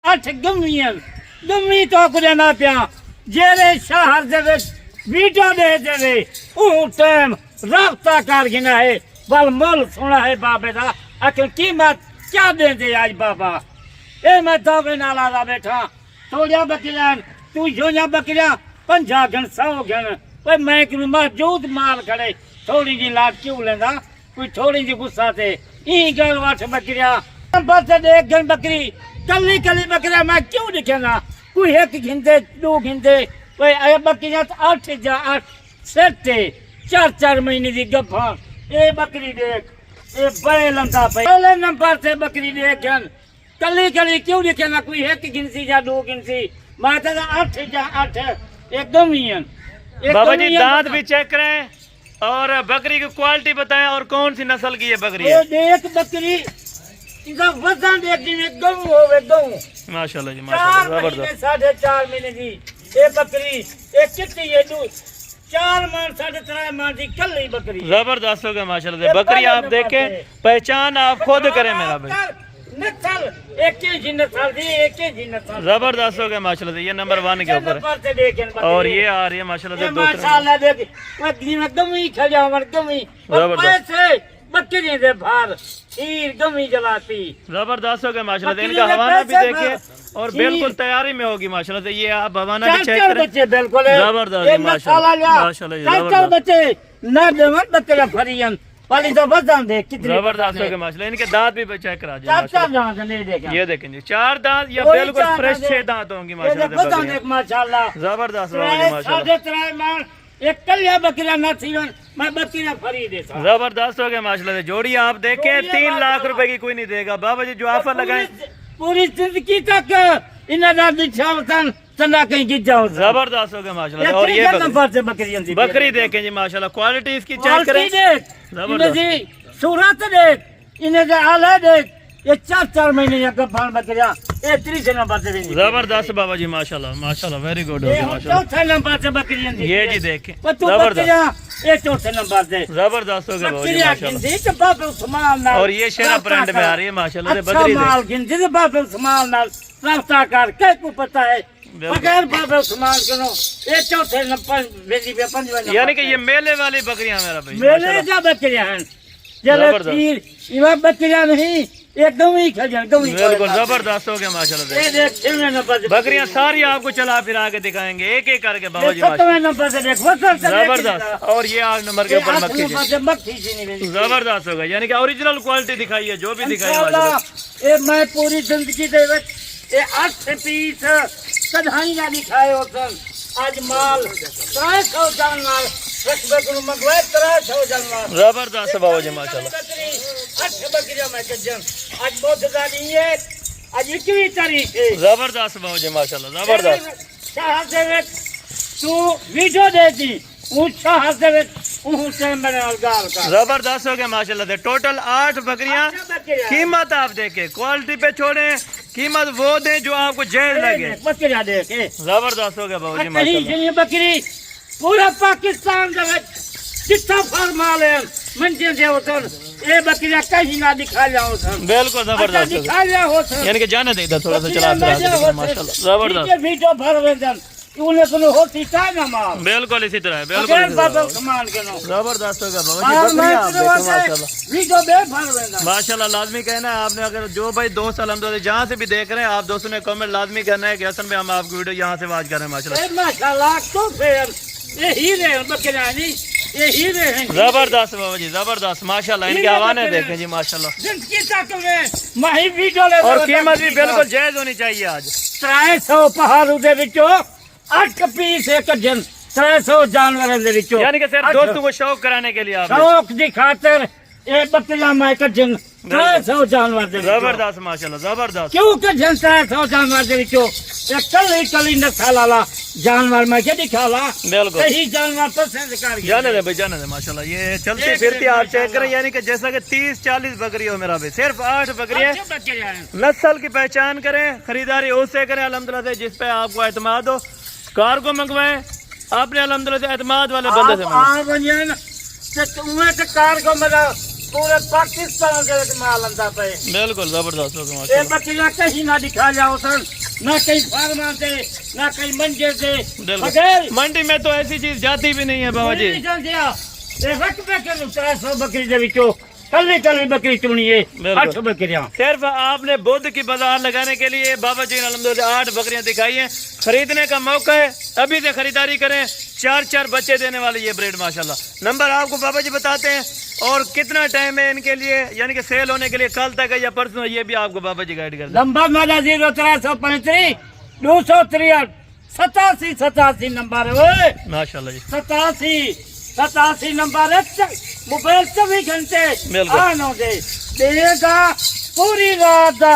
8 گمیاں گمی تو کچھ نہ پیا جیرے شہر دے وچ ویڈیو دے دے او ٹائم رابطہ کر گنا ہے بل مول سنا ہے بابے دا اکل قیمت کیا دے دے آج بابا اے میں تو نالا دا بیٹھا تھوڑیا بکریاں تو جویا بکریاں 50 گن 100 گن اوے میں کہ موجود مال کھڑے تھوڑی جی لاٹ کیوں لیندا کوئی تھوڑی جی غصہ تے ای گل واٹھ بکریاں بس ایک گن بکری کلی کلی بکریاں میں کیوں دکھنا کوئی ایک گھنٹے 2 گھنٹے اوے اے بکریاں 8 جا 8 7 4 مہینے دی گفا اے بکری دیکھ اے بڑے لمتا پہلے نمبر سے بکری دیکھ کلی کلی کیوں دکھنا کوئی ایک گنسی یا 2 گنسی میں تو 8 جا 8 ایک دم ہی ہیں بابا جی دانت بھی چیک کریں اور بکری کی کوالٹی بتائیں اور کون سی نسل کی یہ بکری ہے ایک بکری ان کا وزن دیکھ دیں گم ہوئے گم ماشاءاللہ جی ماشاءاللہ زبردست 4.5 مہینے دی یہ بکری ایک کتنی ہے 4 مان 3.5 مان دی کلی بکری زبردست ہو گیا ماشاءاللہ بکری آپ دیکھیں پہچان آپ خود کریں میرا بھائی نسل ایک ہی نسل دی ایک ہی نسل زبردست ہو گیا ماشاءاللہ یہ نمبر 1 کے اوپر اور یہ آ رہی ہے ماشاءاللہ سے دوسرا ماشاءاللہ دیکھ میں گمی کھجا ور گمی پیسے بکری دے بھار کھیر گمی جلاتی زبردست ہو گیا ماشاءاللہ ان کا حوالہ بھی دیکھیں اور بالکل تیاری میں ہوگی ماشاءاللہ سے یہ آپ حوالہ بھی چیک کریں بالکل زبردست ماشاءاللہ بچے نہ دیون بکرا فرین والی تو وزن دے کتنی زبردست ہو گیا ماشاءاللہ ان کے دانت بھی چیک کرا جائے یہ دیکھیں جی 4 دانت یا بالکل فریش 6 دانت ہوں گی ماشاءاللہ زبردست ہو گیا ماشاءاللہ ایک کلیا بکریاں نہ تھی میں بکریاں فری دے سا زبردست ہو گیا ماشاءاللہ جوڑی آپ دیکھیں 3 لاکھ روپے کی کوئی نہیں دے گا بابا جی جو آفر لگائیں پوری زندگی تک انہاں دا دچھا وطن تنا کہیں گت جاؤ زبردست ہو گیا ماشاءاللہ اور یہ بکری دیکھیں جی ماشاءاللہ کوالٹی اس کی چیک کریں انہیں جی صورت دیکھ انہیں جی آلہ دیکھ یہ 4 مہینے یا گفان بکریاں یہ 30 نمبر سے بھی زبردست بابا جی ماشاءاللہ ماشاءاللہ ویری گڈ ہو گیا ماشاءاللہ 4 نمبر سے بکریاں یہ جی دیکھیں زبردست یہ 4 نمبر سے زبردست ہو گیا بابا جی ماشاءاللہ اور یہ شیرہ برانڈ میں آ رہی ہے ماشاءاللہ سے بکری مال گنتی سے باپ عثمان نال رابطہ کر کئی کو پتہ ہے بغیر باپ عثمان کنو یہ 4 نمبر بیجی پہ 5 یعنی کہ یہ میلے والی بکریاں میرا بھائی میلے جا بکریاں ہیں جلے پیر یہ بکریاں نہیں ایک دم ہی کھجن بالکل زبردست ہو گیا ماشاءاللہ بکریاں ساری آپ کو چلا پھرا کے دکھائیں گے ایک ایک کر کے بابا جی زبردست اور یہ 8 نمبر کے اوپر مکھی زبردست ہو گیا یعنی کہ اوریجنل کوالٹی دکھائی ہے جو بھی دکھائی ہے میں پوری زندگی دے وچ یہ 8 پیس کدھائی نہ دکھائے ہوتن آج مال 300 جان مال زبردست بابا جی ماشاءاللہ 8 بکریاں میں کجن آج بہت زیادہ ہے آج 21 تاریخ ہے زبردست بابا جی ماشاءاللہ زبردست شہر دے وچ تو ویڈیو دے دی وہ شہر دے وچ وہ سے میرے گال کا زبردست ہو گیا ماشاءاللہ سے ٹوٹل 8 بکریاں قیمت آپ دیکھیں کوالٹی پہ چھوڑیں قیمت وہ دیں جو آپ کو جائز لگے بکریاں دیکھیں زبردست ہو گیا بابا جی ماشاءاللہ بکری پورا پاکستان دے وچ جتھا فرمال ہے منجے دے ہوتن اے بکریاں کہیں نہ دکھا جاؤ ہوتن بالکل زبردست دکھا جاؤ ہوتن یعنی کہ جانے دے ادھر تھوڑا سا چلا پھرا ماشاءاللہ زبردست یہ ویڈیو بھر ویندن انہیں کو ہوتی تا نہ مال بالکل اسی طرح ہے بالکل سامان کنو زبردست ہوگا بابا جی بکریاں آپ دیکھیں ماشاءاللہ ویڈیو بے بھر ویندن ماشاءاللہ لازمی کہنا ہے آپ نے اگر جو بھائی دوست الحمدللہ جہاں سے بھی دیکھ رہے ہیں آپ دوستوں نے کمنٹ لازمی کرنا ہے کہ حسن میں ہم آپ کی ویڈیو یہاں سے واچ کر رہے ہیں ماشاءاللہ تو پھر یہ ہیرے ہیں بکریاں نہیں یہ ہیرے ہیں زبردست بابا جی زبردست ماشاءاللہ ان کے حوانے دیکھیں جی ماشاءاللہ زندگی تک میں ماہی ویڈیو لے اور قیمت بھی بالکل جائز ہونی چاہیے آج 300 پہاڑوں دے وچوں 8 پیس ایک جن 300 جانوراں دے وچوں یعنی کہ صرف دوستوں کو شوق کرانے کے لیے آپ شوق دی خاطر اے بکریاں میں ایک جن 300 جانور دے زبردست ماشاءاللہ زبردست کیوں کہ جن 300 جانور دے وچوں ایک کلی نسل والا جانور میں کے دکھالا بالکل صحیح جانور پسند کر گیا جانے دے بھائی جانے دے ماشاءاللہ یہ چلتی پھرتی آپ چیک کریں یعنی کہ جیسا کہ 30-40 بکری ہو میرا بھائی صرف 8 بکریاں نسل کی پہچان کریں خریداری اس سے کریں الحمدللہ سے جس پہ آپ کو اعتماد ہو کارگو منگوائیں آپ نے الحمدللہ سے اعتماد والے بندے سے کارگو پورے پاکستان کے مال آتا پہ بالکل زبردست ہو گیا یہ ماشاءاللہ بکریاں کہیں نہ دکھا جاؤ سن نہ کہیں فارما سے نہ کہیں منجے سے بالکل منڈی میں تو ایسی چیز جاتی بھی نہیں ہے بابا جی رقبے کے 300 بکری دے وچوں کلی بکری چنی ہے 8 بکریاں صرف آپ نے بدھ کی بازار لگانے کے لیے بابا جی نے الحمدللہ 8 بکریاں دکھائی ہیں خریدنے کا موقع ہے ابھی سے خریداری کریں 4 بچے دینے والی یہ بریڈ ماشاءاللہ نمبر آپ کو بابا جی بتاتے ہیں اور کتنا ٹائم ہے ان کے لیے یعنی کہ سیل ہونے کے لیے کل تک ہے یا پرسوں یہ بھی آپ کو بابا جی گائیڈ کر دیں نمبر میرا 0335 263 87 نمبر ہے ماشاءاللہ جی 87 نمبر ہے موبائل 24 گھنٹے آنو دے دے گا پوری رات دا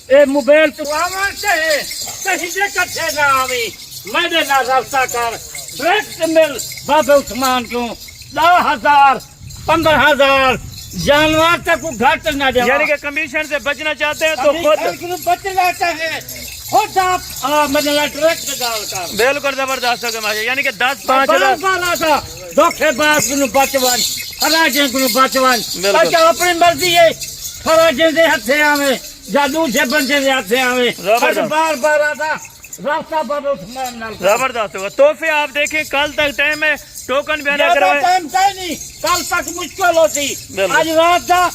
اے موبائل تو آوان چاہے کہیں دے کٹھے نہ آوی میرے نہ رابطہ کر ڈائریکٹ مل بابا عثمان کیوں 10,000 15,000 جانور تک کو گھٹ نہ دے یعنی کہ کمیشن سے بچنا چاہتے ہیں تو خود بچنا چاہے خود آپ مدلہ ڈائریکٹ ڈال کر بالکل زبردست ہو گیا ماشاءاللہ یعنی کہ 10-5 دھوکے باز کو بچوان خراجیں کو بچوان بچا اپنی مرضی ہے خراجیں دے ہتھے آویں جادو سے بندے دے ہتھے آویں بار آتا راستہ بابا عثمان نال زبردست ہوگا تحفے آپ دیکھیں کل تک ٹائم ہے ٹوکن بھی ادا کروائے ٹائم نہیں کل تک مشکل ہوتی آج رات دا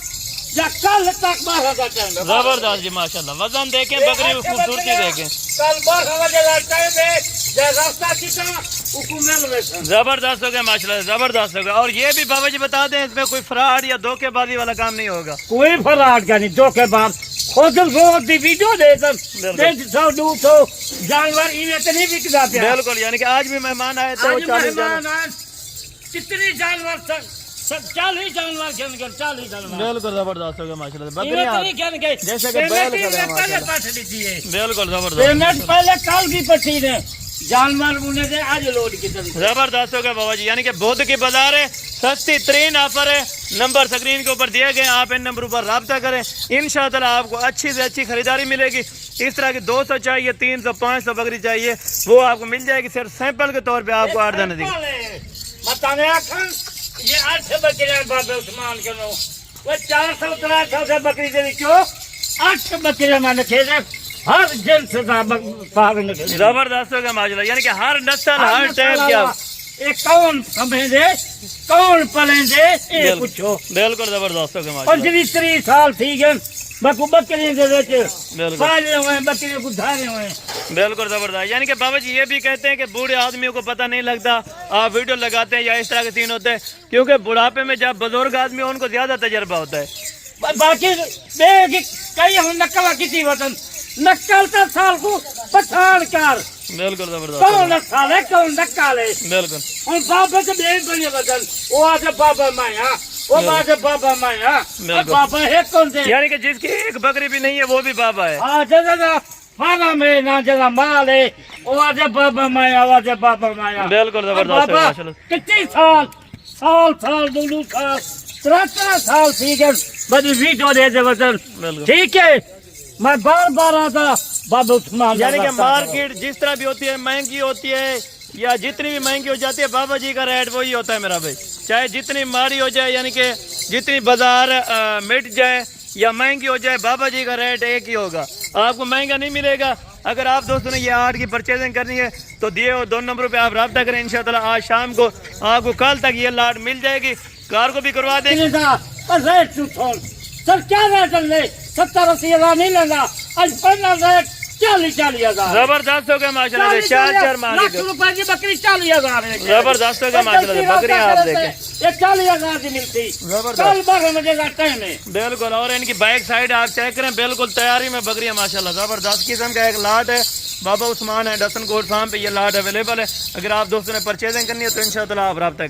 یا کل تک 12 کا ٹائم زبردست جی ماشاءاللہ وزن دیکھیں بکری کی خوبصورتی دیکھیں کل 12 بجے کا ٹائم ہے جے راستہ کیتا حکومت میں زبردست ہو گیا ماشاءاللہ زبردست ہو گیا اور یہ بھی بابا جی بتا دیں اس میں کوئی فراڈ یا دھوکے بازی والا کام نہیں ہوگا کوئی فراڈ کا نہیں دھوکے باز خود روز دی ویڈیو دے سن 100-200 جانور ایویں تے نہیں وکدا پیا بالکل یعنی کہ آج بھی مہمان آئے تھے وہ 40 جانور کتنے جانور 40 جانور گن گن 40 جانور بالکل زبردست ہو گیا ماشاءاللہ بکریاں جیسے کہ بیل کھڑے ہیں بالکل زبردست پیمنٹ پہلے کل کی پٹھی نے جانور انہیں دے آج لوڈ کی طرف زبردست ہو گیا بابا جی یعنی کہ بدھ کی بازار ہے سستی ترین آفر ہے نمبر سکرین کے اوپر دیے گئے آپ ان نمبروں پر رابطہ کریں انشاءاللہ آپ کو اچھی سے اچھی خریداری ملے گی اس طرح کی 200 چاہیے 300 500 بکری چاہیے وہ آپ کو مل جائے گی صرف سیمپل کے طور پہ آپ کو 8 دانے دیں متانے آکھن یہ 8 بکریاں بابا عثمان کے نو وہ 400-300 سے بکری دے وچوں 8 بکریاں میں رکھے دے ہر جنس کا پاون رکھے زبردست ہو گیا ماشاءاللہ یعنی کہ ہر نسل ہر ٹائپ کیا ایک کون سمجھ دے کون پلیں دے اے پوچھو بالکل زبردست ہو گیا ماشاءاللہ 25-30 سال تھی گئے بکو بکری دے وچ پالے ہوئے بکری کو دھارے ہوئے بالکل زبردست یعنی کہ بابا جی یہ بھی کہتے ہیں کہ بوڑھے آدمیوں کو پتہ نہیں لگتا آپ ویڈیو لگاتے ہیں یا اس طرح کے سین ہوتے ہیں کیونکہ بڑھاپے میں جب بزرگ آدمی ان کو زیادہ تجربہ ہوتا ہے باقی کئی ہم نقل کسی وطن نقل تا سال کو پچھان کر بالکل زبردست کون نقل ہے کون نقل ہے بالکل ان بابا کے بے بنے وطن وہ آج بابا مایا وہ باز بابا مایا بابا ہے کون سے یعنی کہ جس کی ایک بکری بھی نہیں ہے وہ بھی بابا ہے ہاں جگہ فانا میں نہ جگہ مال ہے وہ آج بابا مایا وہ آج بابا مایا بالکل زبردست ہے ماشاءاللہ کتنی سال 2 سال 13 سال ٹھیک ہے بڑی ویڈیو دے دے وطن ٹھیک ہے میں بار آتا بابا عثمان یعنی کہ مارکیٹ جس طرح بھی ہوتی ہے مہنگی ہوتی ہے یا جتنی بھی مہنگی ہو جاتی ہے بابا جی کا ریٹ وہی ہوتا ہے میرا بھائی چاہے جتنی ماری ہو جائے یعنی کہ جتنی بازار مٹ جائے یا مہنگی ہو جائے بابا جی کا ریٹ ایک ہی ہوگا آپ کو مہنگا نہیں ملے گا اگر آپ دوستوں نے یہ 8 کی پرچیزنگ کرنی ہے تو دیے ہو 2 نمبروں پہ آپ رابطہ کریں انشاءاللہ آج شام کو آپ کو کل تک یہ لاٹ مل جائے گی کار کو بھی کروا دیں سر کیا ریٹ لے 70-80 ہزار نہیں لینا آج پہلا ریٹ 40 ہزار زبردست ہو گیا ماشاءاللہ 4 لاکھ روپے کی بکری 40 ہزار زبردست ہو گیا ماشاءاللہ بکریاں آپ دیکھیں یہ 40 ہزار کی ملتی کل 12 بجے کا ٹائم ہے بالکل اور ان کی بیک سائڈ آپ چیک کریں بالکل تیاری میں بکریاں ماشاءاللہ زبردست قسم کا ایک لاٹ ہے بابا عثمان ہے ڈسن کوٹ فارم پہ یہ لاٹ اویلیبل ہے اگر آپ دوستوں نے پرچیزنگ کرنی ہے تو انشاءاللہ آپ رابطہ کریں